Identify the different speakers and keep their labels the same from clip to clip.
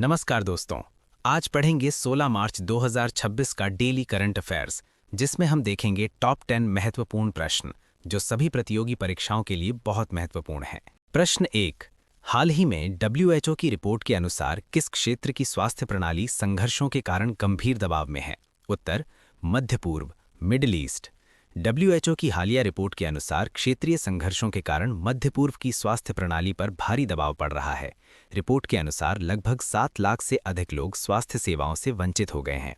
Speaker 1: नमस्कार दोस्तों। आज पढ़ेंगे 16 मार्च 2026 का डेली करंट अफेयर्स, जिसमें हम देखेंगे टॉप 10 महत्वपूर्ण प्रश्न जो सभी प्रतियोगी परीक्षाओं के लिए बहुत महत्वपूर्ण हैं। प्रश्न 1। हाल ही में WHO की रिपोर्ट के अनुसार किस क्षेत्र की स्वास्थ्य प्रणाली संघर्षों के कारण गंभीर दबाव में है? उत्तर मध्य पूर्व, मिडिल ईस्ट। WHO की हालिया रिपोर्ट के अनुसार क्षेत्रीय संघर्षों के कारण मध्य पूर्व की स्वास्थ्य प्रणाली पर भारी दबाव पड़ रहा है। रिपोर्ट के अनुसार लगभग 7 लाख से अधिक लोग स्वास्थ्य सेवाओं से वंचित हो गए हैं।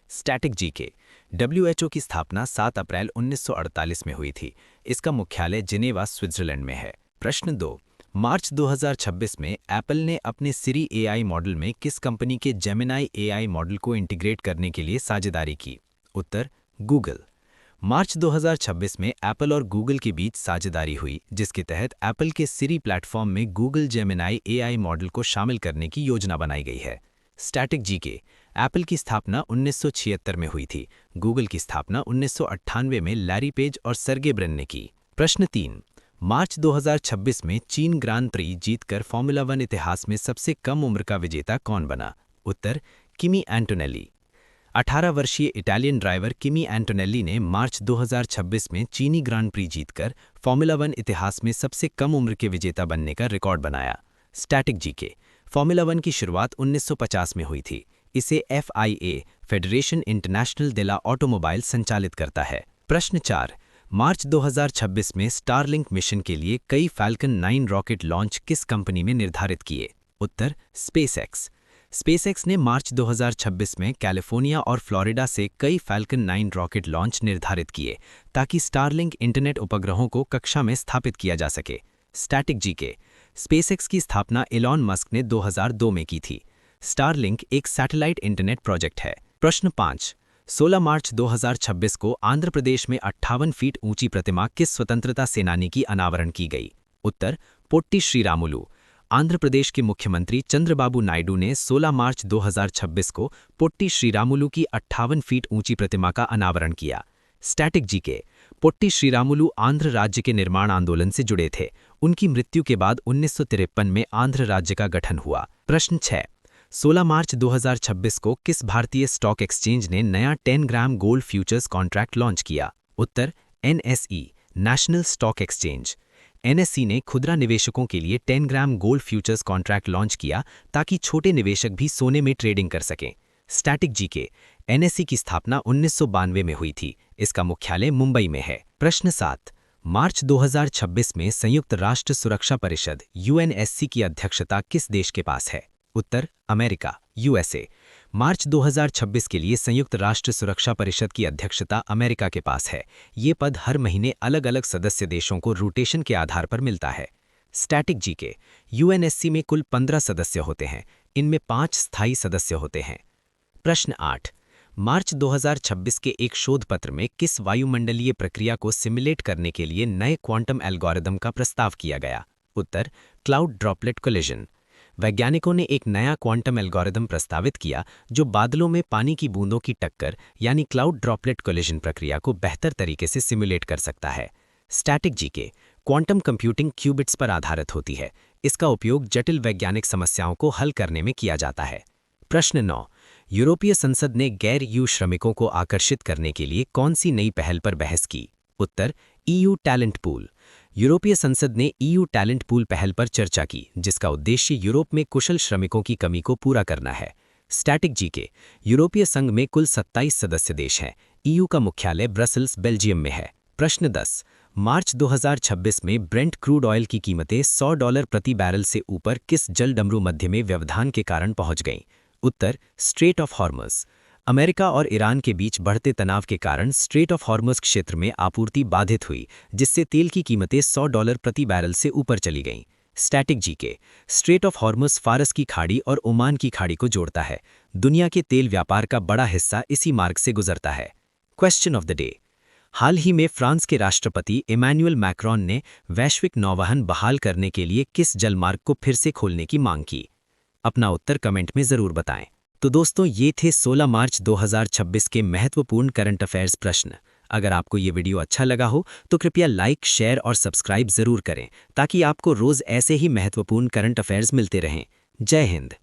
Speaker 1: Static GK. WHO की स्थापना 7 अप्रैल 1948 में हुई थी। इसका मुख्यालय जिनेवा, स्विट्जरलैंड में है। प्रश्न 2। मार्च 2026 में एप्पल ने अपने सिरी AI मॉडल में किस कंपनी के जेमिनाई AI मॉडल को इंटीग्रेट करने के लिए साझेदारी की? उत्तर गूगल। मार्च 2026 में एप्पल और गूगल के बीच साझेदारी हुई, जिसके तहत एप्पल के सिरी प्लेटफॉर्म में गूगल जेमिनाई AI मॉडल को शामिल करने की योजना बनाई गई है। Static GK. एप्पल की स्थापना 1976 में हुई थी। गूगल की स्थापना 1998 में लैरी पेज और सर्गे ब्रिन ने की। प्रश्न 3। मार्च 2026 में चीन ग्रांड प्री जीतकर फॉर्मूला 1 इतिहास में सबसे कम उम्र का विजेता कौन बना? उत्तर किमी एंटोनेली। 18 वर्षीय इटालियन ड्राइवर किमी एंटोनेली ने मार्च 2026 में चीनी ग्रांड प्री जीतकर फॉर्मूला 1 इतिहास में सबसे कम उम्र के विजेता बनने का रिकॉर्ड बनाया। Static GK. फॉर्मूला 1 की शुरुआत 1950 में हुई थी। इसे FIA फेडरेशन इंटरनेशनल दे ला ऑटोमोबाइल संचालित करता है। प्रश्न 4। मार्च 2026 में स्टारलिंक मिशन के लिए कई फैल्कन 9 रॉकेट लॉन्च किस कंपनी में निर्धारित किए? उत्तर स्पेसएक्स। स्पेसएक्स ने मार्च 2026 में कैलिफोर्निया और फ्लोरिडा से कई फैल्कन 9 रॉकेट लॉन्च निर्धारित किए ताकि स्टारलिंक इंटरनेट उपग्रहों को कक्षा में स्थापित किया जा सके। Static GK. स्पेसएक्स की स्थापना एलॉन मस्क ने 2002 में की थी। स्टारलिंक एक सैटेलाइट इंटरनेट प्रोजेक्ट है। प्रश्न 5। 16 मार्च 2026 को आंध्र प्रदेश में 58 फीट ऊंची प्रतिमा किस स्वतंत्रता सेनानी की अनावरण की गई? उत्तर पोट्टी श्रीरामुलु। आंध्र प्रदेश के मुख्यमंत्री चंद्रबाबू नायडू ने 16 मार्च 2026 को पोट्टी श्रीरामुलु की 58 फीट ऊंची प्रतिमा का अनावरण किया। Static GK. Potty Sriramulu Andhra राज्य के निर्माण आंदोलन से जुड़े थे। उनकी मृत्यु के बाद 1953 में आंध्र राज्य का गठन हुआ। प्रश्न 6। 16 मार्च 2026 को किस भारतीय स्टॉक एक्सचेंज ने नया 10 gram gold futures contract launch किया? उत्तर NSE national stock exchange. NSE ने खुदरा निवेशकों के लिए 10 gram gold futures contract launch किया ताकि छोटे निवेशक भी सोने में ट्रेडिंग कर सकें। Static GK. NSE की स्थापना 1992 में हुई थी। इसका मुख्यालय मुंबई में है। प्रश्न 7। मार्च 2026 में संयुक्त राष्ट्र सुरक्षा परिषद UNSC की अध्यक्षता किस देश के पास है? उत्तर अमेरिका USA। मार्च 2026 के लिए संयुक्त राष्ट्र सुरक्षा परिषद की अध्यक्षता अमेरिका के पास है। ये पद हर महीने अलग अलग सदस्य देशों को रोटेशन के आधार पर मिलता है। Static GK. UNSC में कुल 15 सदस्य होते हैं। इनमें 5 स्थायी सदस्य होते हैं। प्रश्न 8। मार्च 2026 के एक शोध पत्र में किस वायुमंडलीय प्रक्रिया को सिमुलेट करने के लिए नए क्वांटम एल्गोरिदम का प्रस्ताव किया गया? उत्तर क्लाउड ड्रॉपलेट कोलिजन। वैज्ञानिकों ने एक नया क्वांटम एल्गोरिदम प्रस्तावित किया जो बादलों में पानी की बूंदों की टक्कर यानी क्लाउड ड्रॉपलेट कोलिजन प्रक्रिया को बेहतर तरीके से सिमुलेट कर सकता है। Static GK. Quantum computing qubits पर आधारित होती है। इसका उपयोग जटिल वैज्ञानिक समस्याओं को हल करने में किया जाता है। प्रश्न 9। यूरोपीय संसद ने गैर EU श्रमिकों को आकर्षित करने के लिए कौन सी नई पहल पर बहस की? उत्तर EU टैलेंट पूल। यूरोपीय संसद ने EU टैलेंट पूल पहल पर चर्चा की, जिसका उद्देश्य यूरोप में कुशल श्रमिकों की कमी को पूरा करना है। Static GK. यूरोपीय संघ में कुल 27 सदस्य देश हैं। EU का मुख्यालय ब्रसल्स, बेल्जियम में है। प्रश्न 10। मार्च 2026 में ब्रेंट क्रूड ऑयल की कीमतें $100 प्रति बैरल से ऊपर किस जलडमरू मध्य में व्यवधान के कारण पहुंच गईं? उत्तर स्ट्रेट ऑफ हॉर्मज। अमेरिका और ईरान के बीच बढ़ते तनाव के कारण स्ट्रेट ऑफ हॉर्मज क्षेत्र में आपूर्ति बाधित हुई, जिससे तेल की कीमतें $100 प्रति बैरल से ऊपर चली गईं। Static GK. स्ट्रेट ऑफ हॉर्मज फारस की खाड़ी और ओमान की खाड़ी को जोड़ता है। दुनिया के तेल व्यापार का बड़ा हिस्सा इसी मार्ग से गुजरता है। Question of the day. हाल ही में फ्रांस के राष्ट्रपति इमैनुअल मैक्रोन ने वैश्विक नौवहन बहाल करने के लिए किस जलमार्ग को फिर से खोलने की मांग की? अपना उत्तर कमेंट में जरूर बताएं। तो दोस्तों, ये थे 16 मार्च 2026 के महत्वपूर्ण करंट अफेयर्स प्रश्न। अगर आपको ये वीडियो अच्छा लगा हो तो कृपया लाइक, शेयर और सब्सक्राइब जरूर करें ताकि आपको रोज ऐसे ही महत्वपूर्ण करंट अफेयर्स मिलते रहें। जय हिंद।